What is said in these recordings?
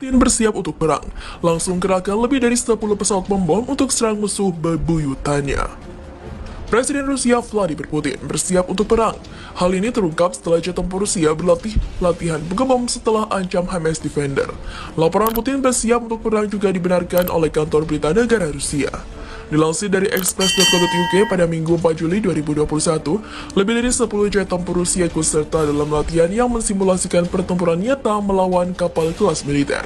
Putin bersiap untuk perang, langsung kerahkan lebih dari 10 pesawat pembom untuk serang musuh bebuyutannya. Presiden Rusia Vladimir Putin bersiap untuk perang. Hal ini terungkap setelah jet tempur Rusia berlatih latihan pengebom setelah ancam HIMARS Defender. Laporan Putin bersiap untuk perang juga dibenarkan oleh kantor berita negara Rusia. Dilansir dari Express.co.uk pada Minggu 4 Juli 2021, lebih dari 10 jet tempur Rusia ikut serta dalam latihan yang mensimulasikan pertempuran nyata melawan kapal kelas militer.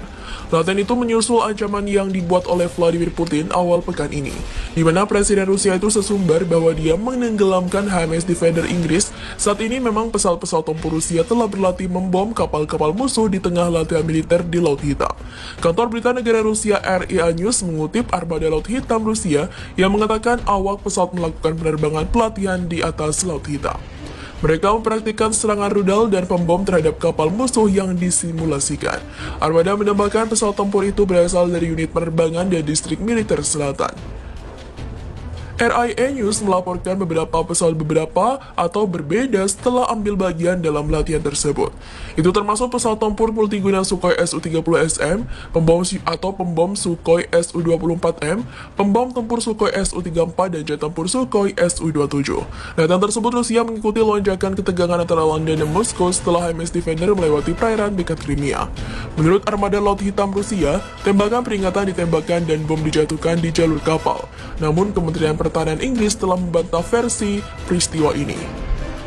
Latihan itu menyusul ancaman yang dibuat oleh Vladimir Putin awal pekan ini, di mana Presiden Rusia itu sesumbar bahwa dia menenggelamkan HIMARS Defender Inggris. Saat ini memang pesawat-pesawat tempur Rusia telah berlatih membom kapal-kapal musuh di tengah latihan militer di Laut Hitam. Kantor berita negara Rusia RIA News mengutip armada Laut Hitam Rusia yang mengatakan awak pesawat melakukan penerbangan pelatihan di atas Laut Hitam. Mereka mempraktikkan serangan rudal dan pembom terhadap kapal musuh yang disimulasikan. Armada menambahkan pesawat tempur itu berasal dari unit penerbangan dan distrik militer selatan. RIA News melaporkan beberapa pesawat berbeda setelah ambil bagian dalam latihan tersebut. Itu termasuk pesawat tempur multiguna Sukhoi Su-30SM, pembom Sukhoi Su-24M, pembom tempur Sukhoi Su-34 dan jet tempur Sukhoi Su-27. Latihan tersebut Rusia mengikuti lonjakan ketegangan antara London dan Moskow setelah HIMARS Defender melewati perairan dekat Crimea. Menurut armada Laut Hitam Rusia, tembakan peringatan ditembakkan dan bom dijatuhkan di jalur kapal. Namun Kementerian Pertahanan Inggris telah membantah versi peristiwa ini.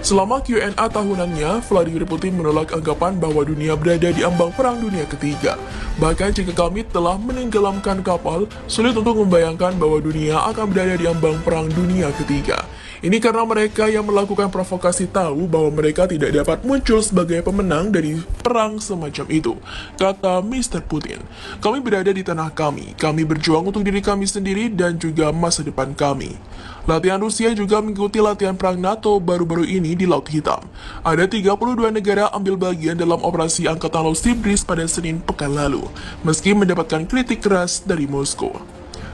Selama Q&A tahunannya, Vladimir Putin menolak anggapan bahwa dunia berada di ambang Perang Dunia Ketiga. Bahkan jika kami telah menenggelamkan kapal, sulit untuk membayangkan bahwa dunia akan berada di ambang Perang Dunia Ketiga. Ini karena mereka yang melakukan provokasi tahu bahwa mereka tidak dapat muncul sebagai pemenang dari perang semacam itu, kata Mr. Putin. Kami berada di tanah kami berjuang untuk diri kami sendiri dan juga masa depan kami. Latihan Rusia juga mengikuti latihan perang NATO baru-baru ini di Laut Hitam. Ada 32 negara ambil bagian dalam operasi Angkatan Laut Sibris pada Senin pekan lalu, meski mendapatkan kritik keras dari Moskow.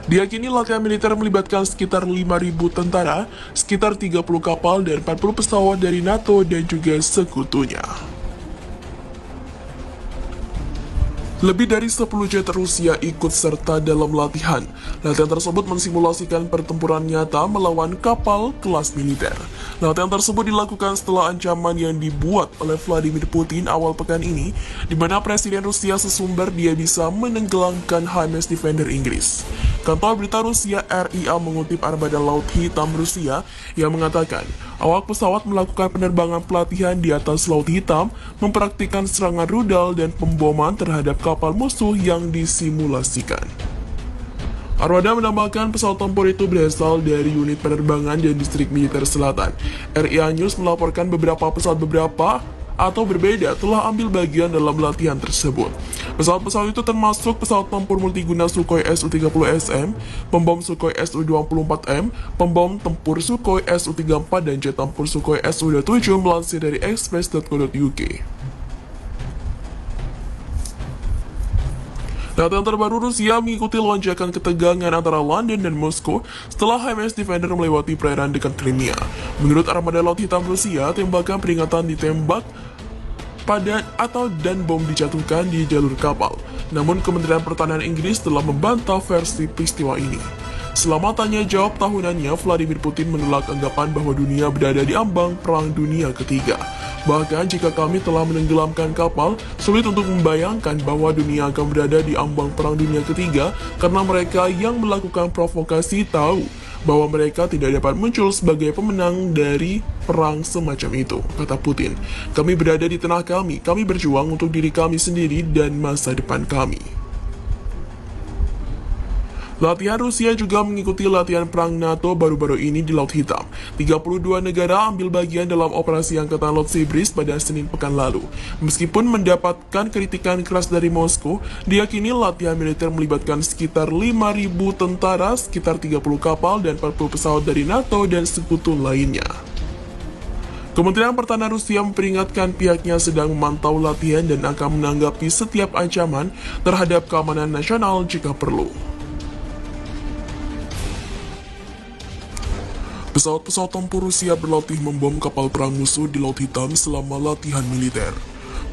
Diyakini latihan militer melibatkan sekitar 5.000 tentara, sekitar 30 kapal, dan 40 pesawat dari NATO dan juga sekutunya. Lebih dari 10 jet Rusia ikut serta dalam latihan. Latihan tersebut mensimulasikan pertempuran nyata melawan kapal kelas militer. Latihan tersebut dilakukan setelah ancaman yang dibuat oleh Vladimir Putin awal pekan ini, di mana Presiden Rusia sesumber dia bisa menenggelamkan HIMARS Defender Inggris. Kantor berita Rusia RIA mengutip armada Laut Hitam Rusia yang mengatakan, awak pesawat melakukan penerbangan pelatihan di atas Laut Hitam, mempraktikkan serangan rudal dan pemboman terhadap kapal musuh yang disimulasikan. Armada menambahkan pesawat tempur itu berasal dari unit penerbangan dan distrik militer selatan. RIA News melaporkan beberapa pesawat berbeda telah ambil bagian dalam latihan tersebut. Pesawat-pesawat itu termasuk pesawat tempur multiguna Sukhoi Su-30SM, pembom Sukhoi Su-24M, pembom tempur Sukhoi Su-34 dan jet tempur Sukhoi Su-27 melansir dari Express.co.uk. Latihan terbaru Rusia mengikuti lonjakan ketegangan antara London dan Moskow setelah HIMARS Defender melewati perairan dekat Crimea. Menurut armada Laut Hitam Rusia, tembakan peringatan ditembak dan bom dijatuhkan di jalur kapal. Namun Kementerian Pertahanan Inggris telah membantah versi peristiwa ini. Selama tanya jawab tahunannya, Vladimir Putin menolak anggapan bahwa dunia berada di ambang Perang Dunia Ketiga. Bahkan jika kami telah menenggelamkan kapal, sulit untuk membayangkan bahwa dunia akan berada di ambang Perang Dunia Ketiga karena mereka yang melakukan provokasi tahu bahwa mereka tidak dapat muncul sebagai pemenang dari perang semacam itu, kata Putin. Kami berada di tanah kami berjuang untuk diri kami sendiri dan masa depan kami. Latihan Rusia juga mengikuti latihan perang NATO baru-baru ini di Laut Hitam. 32 negara ambil bagian dalam operasi Angkatan Laut Sibris pada Senin pekan lalu. Meskipun mendapatkan kritikan keras dari Moskow, diyakini latihan militer melibatkan sekitar 5.000 tentara, sekitar 30 kapal, dan 40 pesawat dari NATO dan sekutu lainnya. Kementerian Pertahanan Rusia memperingatkan pihaknya sedang memantau latihan dan akan menanggapi setiap ancaman terhadap keamanan nasional jika perlu. Pesawat-pesawat tempur Rusia berlatih membom kapal perang musuh di Laut Hitam selama latihan militer.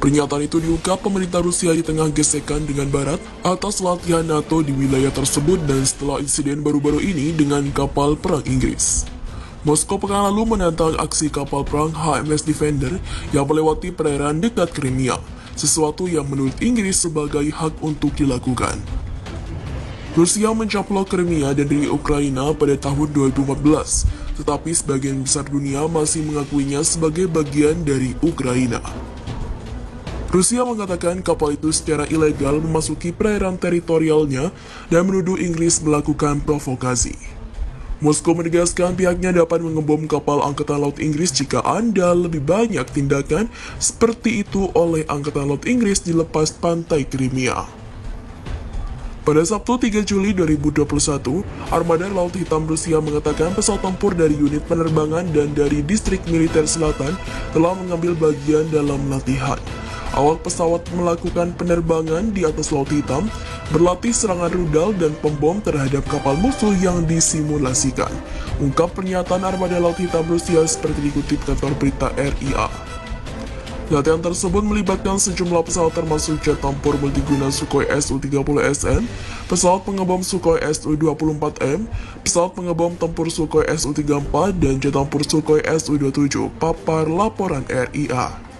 Pernyataan itu diungkap pemerintah Rusia di tengah gesekan dengan Barat atas latihan NATO di wilayah tersebut dan setelah insiden baru-baru ini dengan kapal perang Inggris. Moskow pekan lalu menantang aksi kapal perang HMS Defender yang melewati perairan dekat Crimea, sesuatu yang menurut Inggris sebagai hak untuk dilakukan. Rusia mencaplok Crimea dan dari Ukraina pada tahun 2014, tetapi sebagian besar dunia masih mengakuinya sebagai bagian dari Ukraina. Rusia mengatakan kapal itu secara ilegal memasuki perairan teritorialnya dan menuduh Inggris melakukan provokasi. Moskow menegaskan pihaknya dapat mengebom kapal Angkatan Laut Inggris jika Anda lebih banyak tindakan seperti itu oleh Angkatan Laut Inggris di lepas pantai Crimea. Pada Sabtu 3 Juli 2021, Armada Laut Hitam Rusia mengatakan pesawat tempur dari unit penerbangan dan dari distrik militer selatan telah mengambil bagian dalam latihan. Awak pesawat melakukan penerbangan di atas Laut Hitam, berlatih serangan rudal dan pembom terhadap kapal musuh yang disimulasikan. Ungkap pernyataan Armada Laut Hitam Rusia seperti dikutip kantor berita RIA. Latihan tersebut melibatkan sejumlah pesawat termasuk jet tempur multiguna Sukhoi Su-30SN, pesawat pengebom Sukhoi Su-24M, pesawat pengebom tempur Sukhoi Su-34, dan jet tempur Sukhoi Su-27, papar laporan RIA.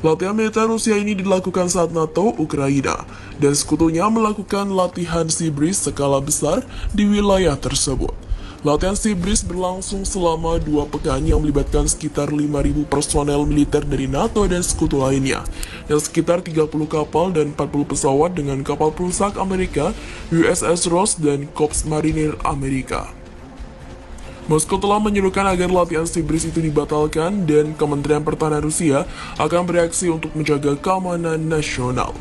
Latihan militer Rusia ini dilakukan saat NATO, Ukraina, dan sekutunya melakukan latihan Sea Breeze skala besar di wilayah tersebut. Latihan Sea Breeze berlangsung selama 2 pekan yang melibatkan sekitar 5.000 personel militer dari NATO dan sekutu lainnya, dan sekitar 30 kapal dan 40 pesawat dengan kapal perusak Amerika, USS Ross, dan Korps Marinir Amerika. Moskow telah menyerukan agar latihan Sea Breeze itu dibatalkan dan Kementerian Pertahanan Rusia akan bereaksi untuk menjaga keamanan nasional.